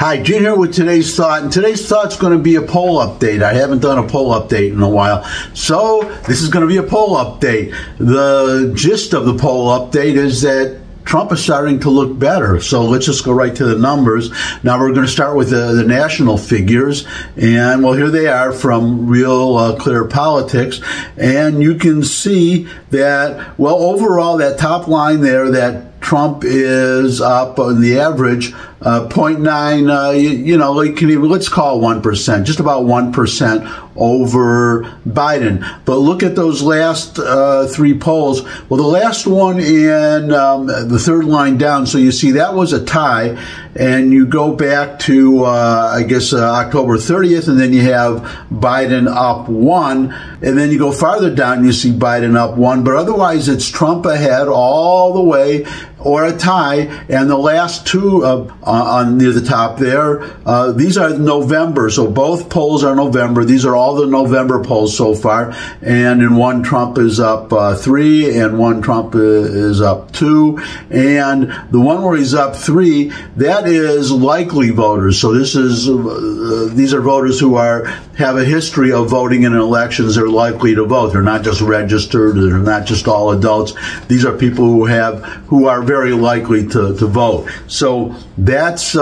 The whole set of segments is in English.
Hi, Gene here with today's thought, and today's thought's going to be a poll update. I haven't done a poll update in a while, so this is going to be a poll update. The gist of the poll update is that Trump is starting to look better. So let's just go right to the numbers. Now we're going to start with the national figures. And, well, here they are from Real Clear Politics. And you can see that, well, overall, that top line there, that Trump is up on the average 0.9, let's call it 1%, just about 1% over Biden. But look at those last three polls. Well, the last one in the third line down, so you see that was a tie, and you go back to, October 30th, and then you have Biden up 1, and then you go farther down, and you see Biden up 1, but otherwise it's Trump ahead all the way, or a tie, and the last two on near the top there, these are November, so both polls are November. These are all the November polls so far, and in one Trump is up 3, and one Trump is up 2, and the one where he's up 3, that is likely voters. So this is these are voters who have a history of voting in elections. They're likely to vote. They're not just registered. They're not just all adults. These are people who are very likely to vote. So that's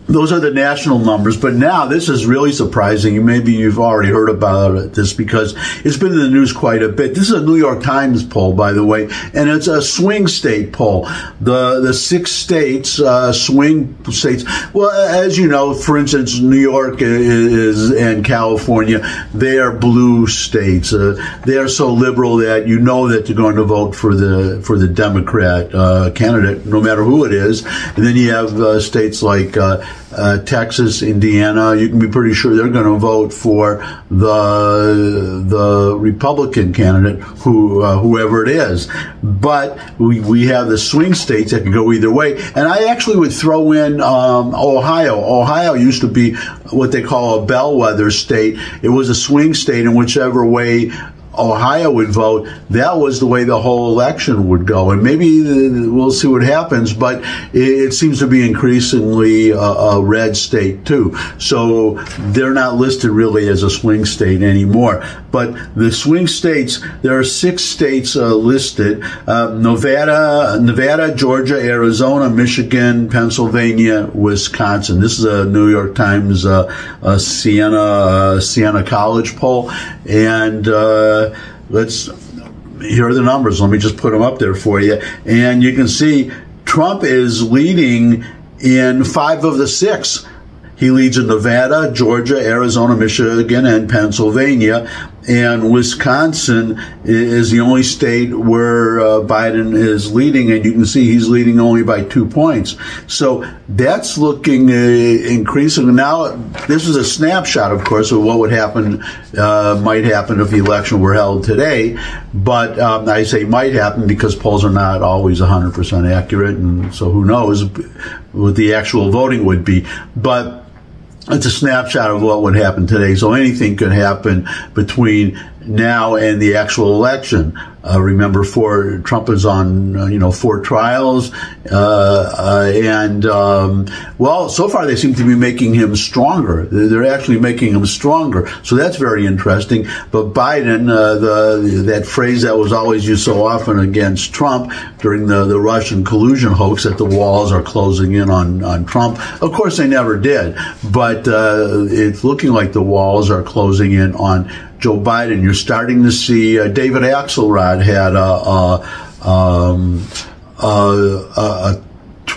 those are the national numbers. But now this is really surprising. Maybe you've already heard about this because it's been in the news quite a bit. This is a New York Times poll, by the way, and it's a swing state poll. The 6 states, swing states, well, as you know, for instance, New York and California, they are blue states. They are so liberal that you know that you're going to vote for the Democrat candidate, no matter who it is. And then you have states like Texas, Indiana. You can be pretty sure they're going to vote for the Republican candidate, whoever it is. But we have the swing states that can go either way. And I actually would throw in Ohio. Ohio used to be what they call a bellwether state. It was a swing state, in whichever way Ohio would vote, that was the way the whole election would go. And maybe we'll see what happens, but it seems to be increasingly a red state too. So they're not listed really as a swing state anymore. But the swing states, there are 6 states listed: Nevada, Georgia, Arizona, Michigan, Pennsylvania, Wisconsin. This is a New York Times Siena College poll, and here are the numbers. Let me just put them up there for you. And you can see Trump is leading in 5 of the 6. He leads in Nevada, Georgia, Arizona, Michigan, and Pennsylvania. And Wisconsin is the only state where Biden is leading, and you can see he's leading only by 2 points. So that's looking increasing. Now, this is a snapshot, of course, of what would happen, might happen if the election were held today. But I say might happen because polls are not always 100% accurate, and so who knows what the actual voting would be. But it's a snapshot of what would happen today. So anything could happen between now and the actual election. Remember, Trump is on, 4 trials, well, so far they seem to be making him stronger. They're actually making him stronger, so that's very interesting. But Biden, that phrase that was always used so often against Trump during the Russian collusion hoax, that the walls are closing in on Trump. Of course, they never did, but it's looking like the walls are closing in on Joe Biden. You're starting to see David Axelrod had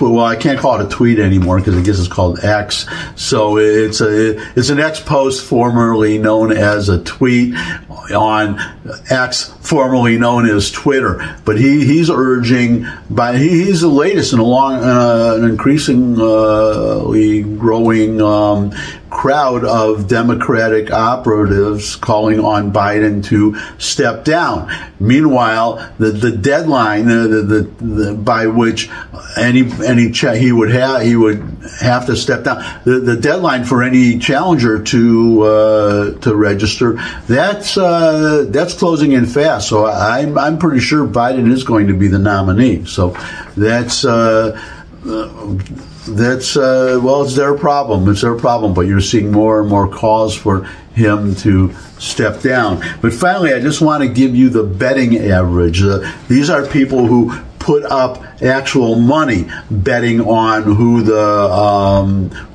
well, I can't call it a tweet anymore because I guess it's called X. So it's an X post, formerly known as a tweet, on X, formerly known as Twitter. But he's urging, he's the latest in an increasingly growing crowd of Democratic operatives calling on Biden to step down. Meanwhile, the deadline by which any he would have to step down, the deadline for any challenger to register, that's closing in fast. So I'm pretty sure Biden is going to be the nominee. So that's well, it's their problem. It's their problem. But you're seeing more and more calls for him to step down. But finally, I just want to give you the betting average. These are people who put up actual money betting on who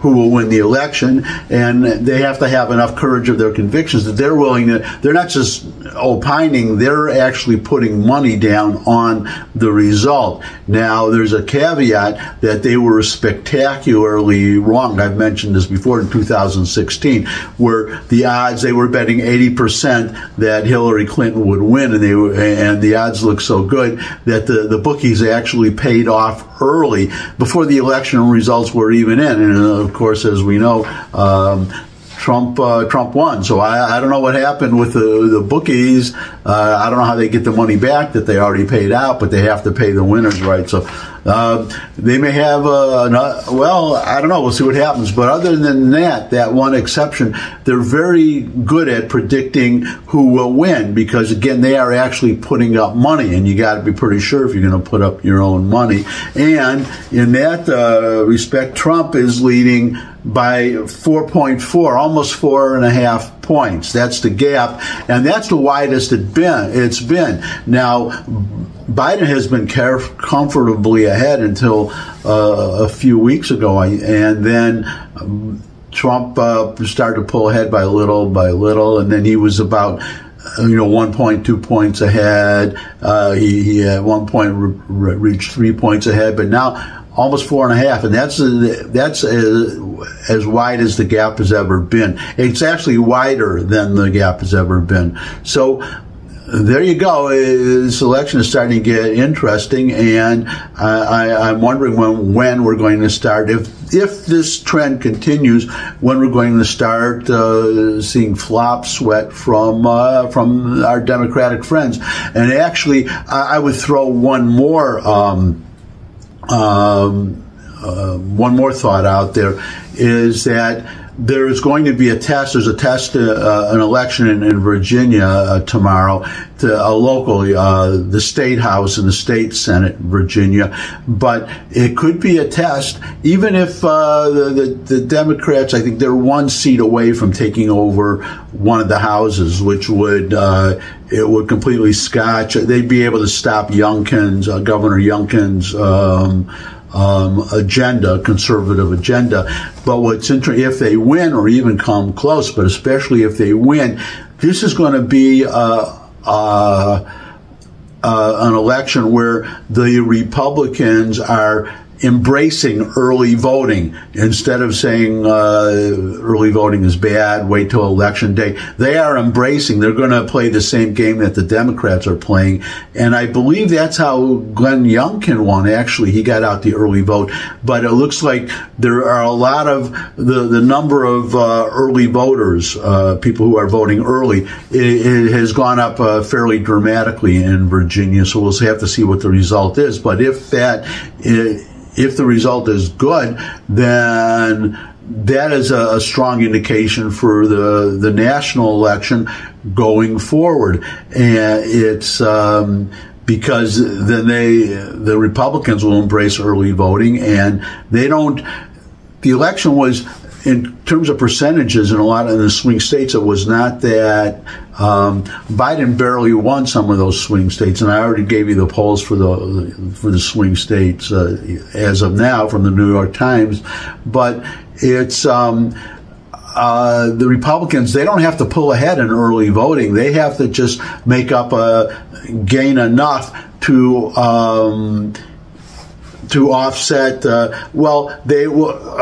will win the election, and they have to have enough courage of their convictions that they're willing to. They're not just opining; they're actually putting money down on the result. Now, there's a caveat that they were spectacularly wrong. I've mentioned this before in 2016, where the odds they were betting 80% that Hillary Clinton would win, and the odds looked so good that the bookies actually paid off early before the election results were even in. And of course, as we know, Trump won. So I don't know what happened with the bookies. I don't know how they get the money back that they already paid out, but they have to pay the winners, right? So they may have well, I don't know. We'll see what happens. But other than that one exception, they're very good at predicting who will win because, again, they are actually putting up money, and you got to be pretty sure if you're going to put up your own money. And in that respect, Trump is leading by 4.4, almost 4.5 points. That's the gap, and that's the widest it's been. Now, Biden has been comfortably ahead until a few weeks ago, and then Trump started to pull ahead by little, and then he was about 1.2 points ahead. He at one point reached 3 points ahead, but now almost 4.5, and that's as wide as the gap has ever been. It's actually wider than the gap has ever been. So there you go. This election is starting to get interesting, and I'm wondering when we're going to start. If this trend continues, when we're going to start seeing flop sweat from our Democratic friends. And actually, I would throw one more thought out there, is that there is going to be a test. There's a test, an election in Virginia tomorrow, a local, the State House and the State Senate in Virginia. But it could be a test, even if the Democrats, I think they're one seat away from taking over one of the houses, which would it would completely scotch. They'd be able to stop Youngkin's, Governor Youngkin's agenda, conservative agenda. But what's interesting, if they win or even come close, but especially if they win, this is going to be an election where the Republicans are embracing early voting. Instead of saying early voting is bad, wait till election day, they are embracing. They're going to play the same game that the Democrats are playing. And I believe that's how Glenn Youngkin won. Actually, he got out the early vote. But it looks like there are a lot of the number of early voters, people who are voting early, it has gone up fairly dramatically in Virginia. So we'll have to see what the result is. But if the result is good, then that is a strong indication for the national election going forward. And it's because then the Republicans will embrace early voting, and the election was, in terms of percentages, in a lot of the swing states, it was not that. Biden barely won some of those swing states, and I already gave you the polls for the swing states as of now from the New York Times. But it's the Republicans, they don't have to pull ahead in early voting. They have to just make up gain enough to offset,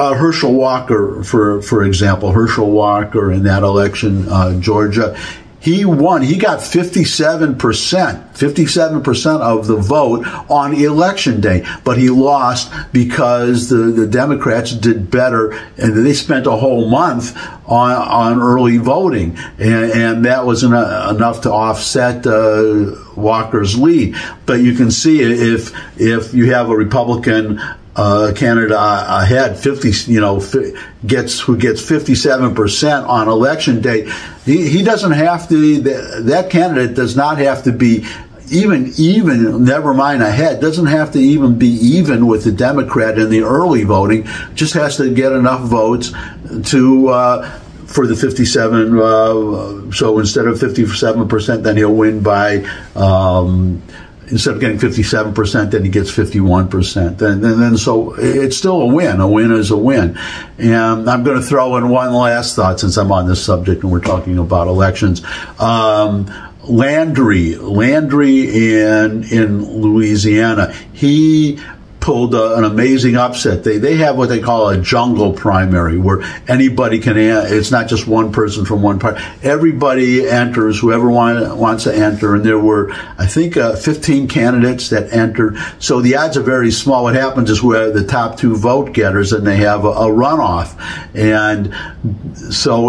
Herschel Walker, for example, Herschel Walker in that election, Georgia, he won. He got 57% of the vote on election day, but he lost because the Democrats did better, and they spent a whole month on early voting, and that wasn't enough to offset Walker's lead. But you can see if you have a Republican candidate ahead, who gets 57% on election day, he doesn't have to. That candidate does not have to be even, never mind ahead, doesn't have to even be even with the Democrat in the early voting, just has to get enough votes to, for the 57, so instead of 57%, then he'll win by, instead of getting 57%, then he gets 51%. Then so it's still a win. A win is a win. And I'm going to throw in one last thought since I'm on this subject and we're talking about elections. Landry in Louisiana, he pulled an amazing upset. They have what they call a jungle primary, where anybody can, it's not just one person from one party. Everybody enters, whoever wants to enter, and there were, I think, 15 candidates that entered. So the odds are very small. What happens is where the top two vote getters, and they have a runoff. And so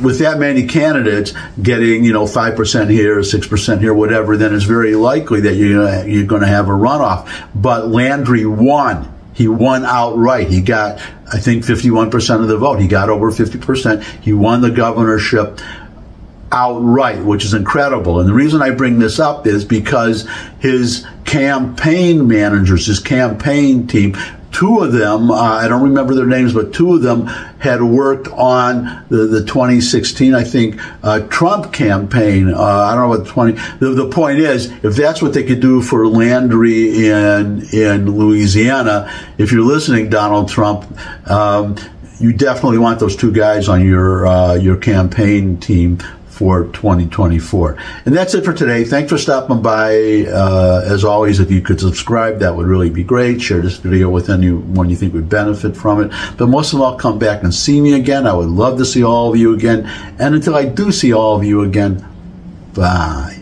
with that many candidates getting, 5% here, 6% here, whatever, then it's very likely that you're going to have a runoff. But Landry won. He won outright. He got, I think, 51% of the vote. He got over 50%. He won the governorship outright, which is incredible. And the reason I bring this up is because his campaign managers, his campaign team, two of them, I don't remember their names, but two of them had worked on the 2016, I think, Trump campaign. I don't know what the point is, if that's what they could do for Landry in Louisiana, if you're listening, Donald Trump, you definitely want those two guys on your campaign team for 2024. And that's it for today. Thanks for stopping by. As always, if you could subscribe, that would really be great. Share this video with anyone you think would benefit from it. But most of all, come back and see me again. I would love to see all of you again. And until I do see all of you again, bye.